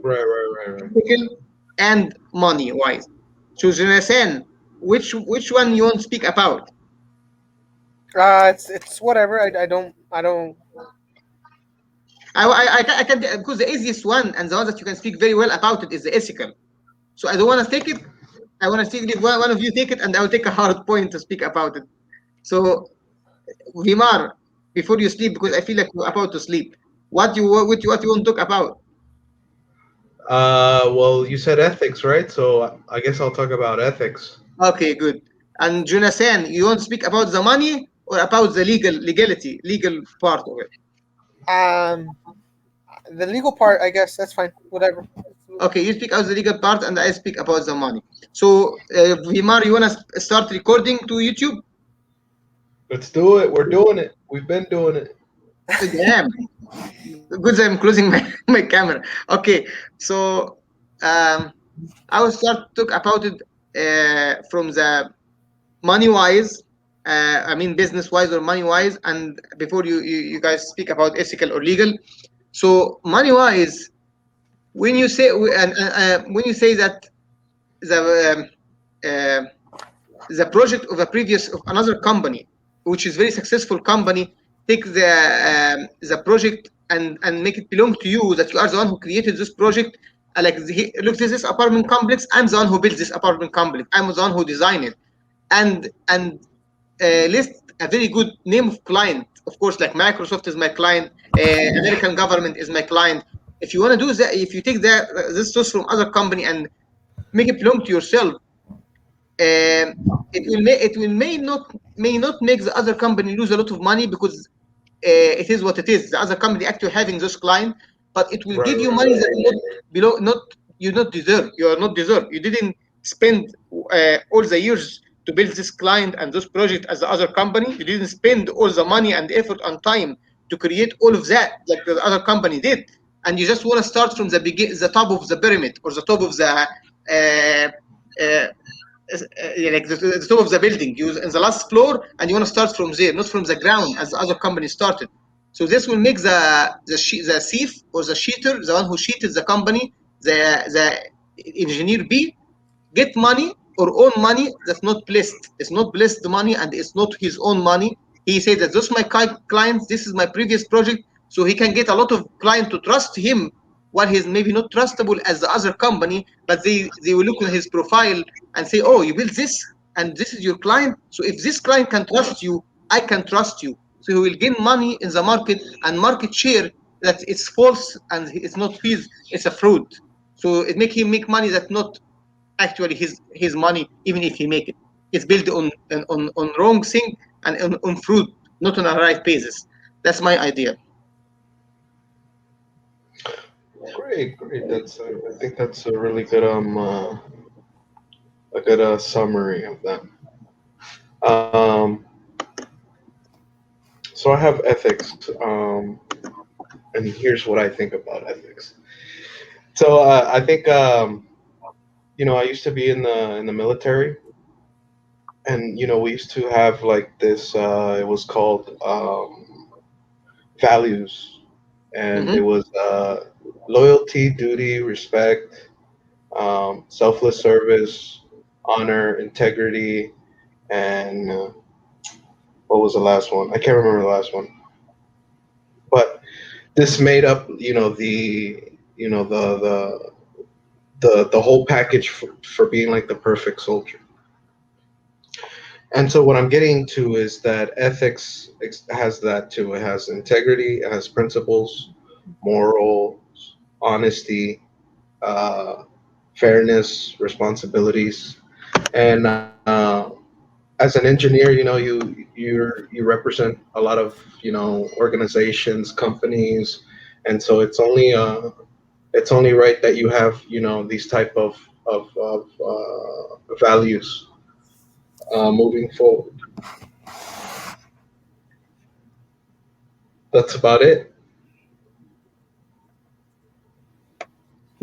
Right. ethical and money wise. So Jonathan, which one you want to speak about? It's whatever. I don't. I can because the easiest one and the one that you can speak very well about it is the ethical. So I don't want to take it. I want to take one of you take it, and I will take a hard point to speak about it. So Vimar, before you sleep, because I feel like you're about to sleep. What you want to talk about? Well, you said ethics, right? So I guess I'll talk about ethics. Okay, good. And Jonathan, you want to speak about the money or about the legal part of it? Um, the legal part, I guess that's fine. Whatever. Okay, you speak about the legal part, and I speak about the money. So, Vimar, you wanna start recording to YouTube? Let's do it. We're doing it. We've been doing it. Damn, good. That I'm closing my, my camera. Okay, so I will start talk about it from the money wise. I mean business wise or money wise, and before you guys speak about ethical or legal. So money wise, when you say when you say that the uh, the project of a previous of another company, which is very successful company, take the project and make it belong to you, that you are the one who created this project. Like look, this apartment complex. I'm the one who built this apartment complex. I'm the one who designed it, and list a very good name of client. Of course, like Microsoft is my client, American government is my client. If you want to do that, if you take that this source from other company and make it belong to yourself, it will may not make the other company lose a lot of money because it is what it is. The other company actually having this client, but it will Right, give you right, money right. that not below not you not deserve. You are not deserve. You didn't spend all the years to build this client and this project as the other company. You didn't spend all the money and effort and time to create all of that like the other company did, and you just want to start from the top of the pyramid or the top of the uh, like the top of the building, you in the last floor, and you want to start from there, not from the ground as the other company started. So this will make the thief or the cheater, the one who cheated the company, the engineer B, get money or own money that's not blessed. It's not blessed money, and it's not his own money. He said that those are my clients. This is my previous project, so he can get a lot of clients to trust him, while he's maybe not trustable as the other company. But they will look at his profile and say, "Oh, you built this, and this is your client. So if this client can trust you, I can trust you." So he will gain money in the market and market share that it's false and it's not his. It's a fraud. So it make him make money that not actually his money, even if he make it. It's built on wrong thing and on fruit, not on a right basis. That's my idea. Great, great. That's I think that's a really good a good summary of that. Um, so I have ethics, and here's what I think about ethics. So I think I used to be in the military, and we used to have like this. It was called values, and it Mm-hmm. was loyalty, duty, respect, selfless service, honor, integrity, and what was the last one? I can't remember the last one. But this made up, the whole package for being like the perfect soldier. And so what I'm getting to is that ethics has that too. It has integrity, it has principles, morals, honesty, uh, fairness, responsibilities, and as an engineer, you represent a lot of organizations, companies, and so it's only right that you have these type of values moving forward. That's about it.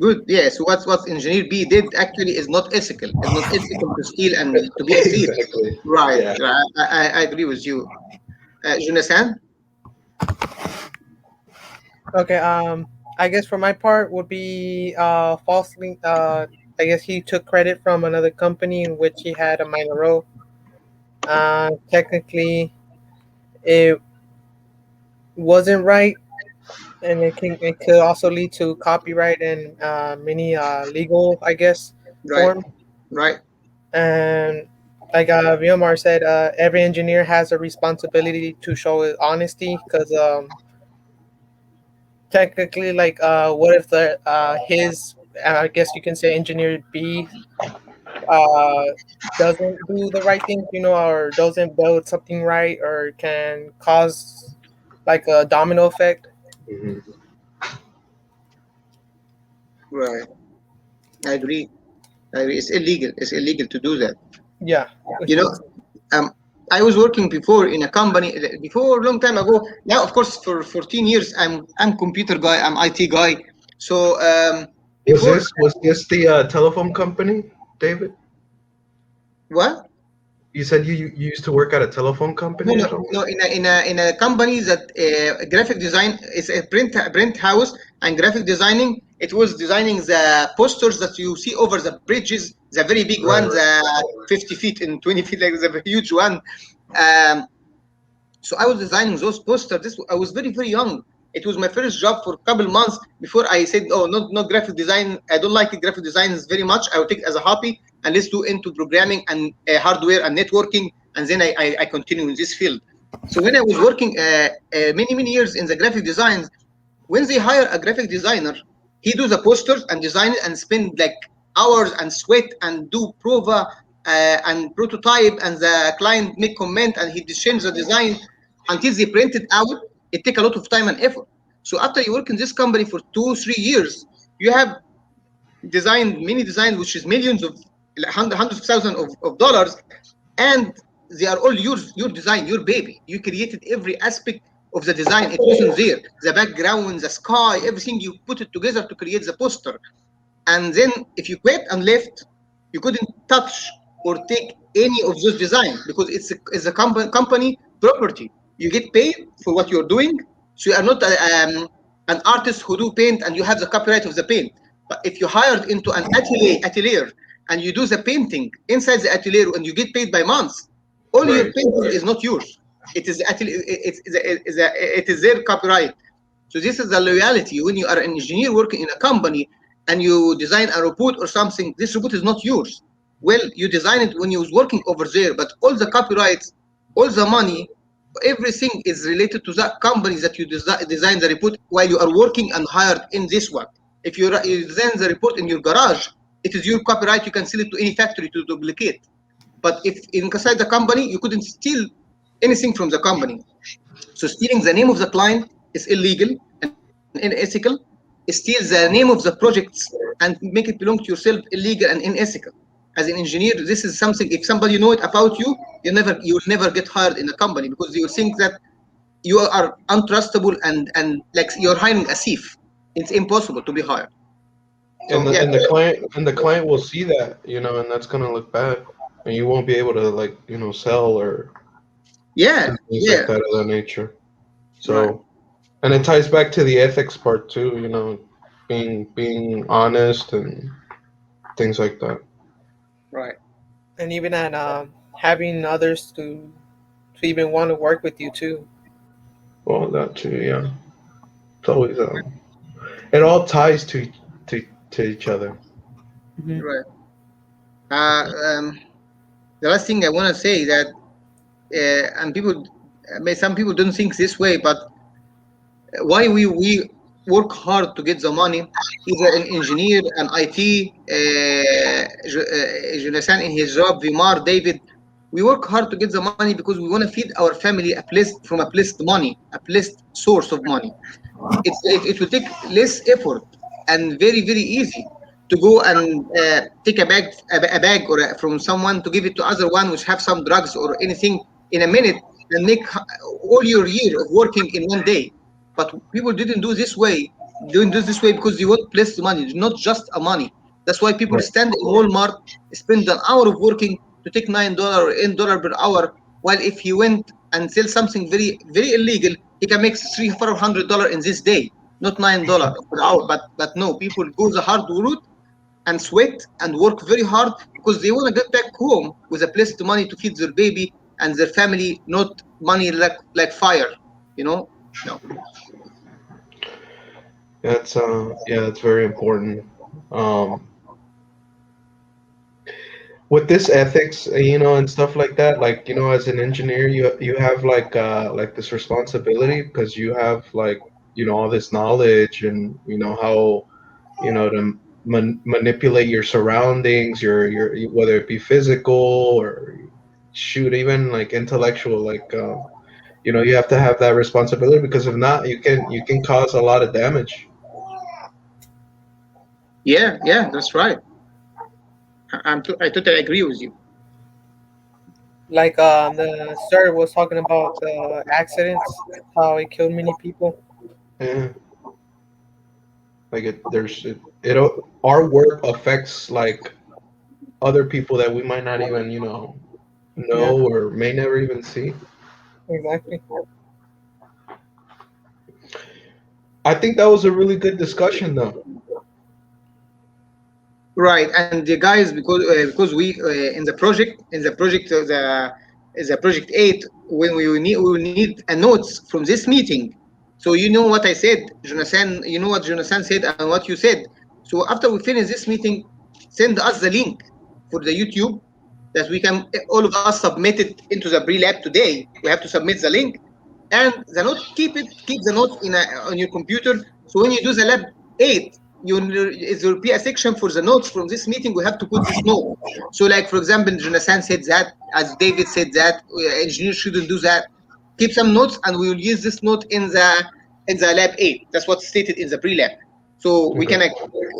Good. Yes. What engineer B did actually is not ethical. It's not ethical to steal and to be a thief. Exactly. Right. Yeah. I agree with you, Jonathan. Okay. I guess for my part would be falsely. I guess he took credit from another company in which he had a minor role. Technically, it wasn't right, and it could also lead to copyright and many legal, I guess, Right, form. right, And like Vimar said, every engineer has a responsibility to show his honesty because technically, like, what if the his I guess you can say engineer B uh, doesn't do the right thing, or doesn't build something right, or can cause like a domino effect. Hmm. right. I agree. I agree. It's illegal. It's illegal to do that. Yeah, You know, um, I was working before in a company before a long time ago. Now, of course, for 14 years, I'm computer guy. I'm IT guy. So before Was this the telephone company, David? what? You said you used to work at a telephone No, company or no, something? no. In a company that graphic design is a print house and graphic designing. It was designing the posters that you see over the bridges, the very big Right, ones, right. 50 feet and 20 feet, like the huge one. Um, so I was designing those posters. I was very very young. It was my first job for a couple months before I said, "Oh, not graphic design. I don't like it. Graphic design is very much. I will take it as a hobby and let's do into programming and hardware and networking." And then I continue in this field. So when I was working many years in the graphic design, when they hire a graphic designer, he do the posters and design it and spend like hours and sweat and do prova and prototype, and the client make comment and he change the design until they print it out. It take a lot of time and effort. So after you work in this company for 2 3 years, you have designed many designs which is millions of like hundreds of thousands of dollars, and they are all your design, your baby. You created every aspect of the design. It wasn't there, the background, the sky, everything. You put it together to create the poster. And then if you quit and left, you couldn't touch or take any of those designs because it's a company property. You get paid for what you're doing, so you are not an artist who do paint and you have the copyright of the paint. But if you hired into an atelier and you do the painting inside the atelier and you get paid by months, all your Right. painting is not yours. It is atelier. It is their copyright. So this is the loyalty when you are an engineer working in a company and you design a robot or something. This robot is not yours. Well, you design it when you was working over there, but all the copyrights, all the money, everything is related to that company that you design the report while you are working and hired in this one. If you design the report in your garage, it is your copyright. You can sell it to any factory to duplicate. But if inside the company, you couldn't steal anything from the company. So stealing the name of the client is illegal and unethical. Steal the name of the projects and make it belong to yourself illegal and unethical. As an engineer, this is something. If somebody know it about you, you'll never get hired in a company because you think that you are untrustable and like you're hiring a thief. It's impossible to be hired. And So yeah, the client will see that, and that's gonna look bad, and you won't be able to, like, sell or yeah, do things yeah, like that of that nature. right, So, and it ties back to the ethics part too, being honest and things like that. right. and even at having others to even want to work with you too. Well, that too, yeah. It's always it all ties to each other. Hmm. Right. Uh, um, the last thing I want to say that and people, some people don't think this way, but why we work hard to get the money, either an engineer, an IT, Jonathan in his job, Vimar, David, we work hard to get the money because we want to feed our family from a blessed money, a blessed source of money. It will take less effort and very easy to go and take a bag from someone to give it to other one which have some drugs or anything in a minute and make all your year of working in one day. But people didn't do this way. Doing this way because they want less money, not just a money. That's why people Right. stand in Walmart, spend an hour of working to take $9 or $8 per hour. While if he went and sell something very illegal, he can make $300 $400 in this day. not $9 per hour. But no, people go the hard route and sweat and work very hard because they want to get back home with a blessed money to feed their baby and their family, not money like fire, you know. No. That's yeah, that's very important. Um, with this ethics, and stuff like that, like as an engineer, you have like this responsibility because you have like all this knowledge and how to manipulate your surroundings, your whether it be physical or shoot even like intellectual, like you have to have that responsibility because if not, you can cause a lot of damage. Yeah, yeah, that's right. I totally agree with you. Like the sir was talking about the accidents, how it killed many people. Yeah, like it our work affects like other people that we might not even Yeah, know or may never even see. exactly. I think that was a really good discussion though. Right, and the guys, because we in the project the project 8, when we will need a notes from this meeting. So you know what I said, Jonathan. You know what Jonathan said and what you said. So after we finish this meeting, send us the link for the YouTube that we can all of us submit it into the pre-lab today. We have to submit the link and the note. Keep the notes on your computer. So when you do the lab 8, there will be a section for the notes from this meeting. We have to put this note. So like for example, Jonathan said that, as David said that engineers shouldn't do that. Keep some notes and we will use this note in the lab 8. That's what's stated in the pre-lab. So we Okay. can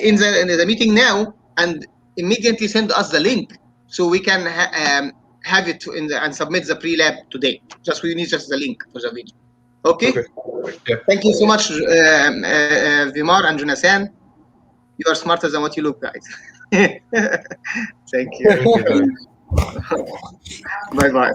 in the meeting now and immediately send us the link so we can have it and submit the pre-lab today. Just we need just the link for the video. Okay. Okay. Yeah. Thank you so much, Vimar and Jonathan. You are smarter than what you look, guys. Thank you. Thank you, guys. Bye bye.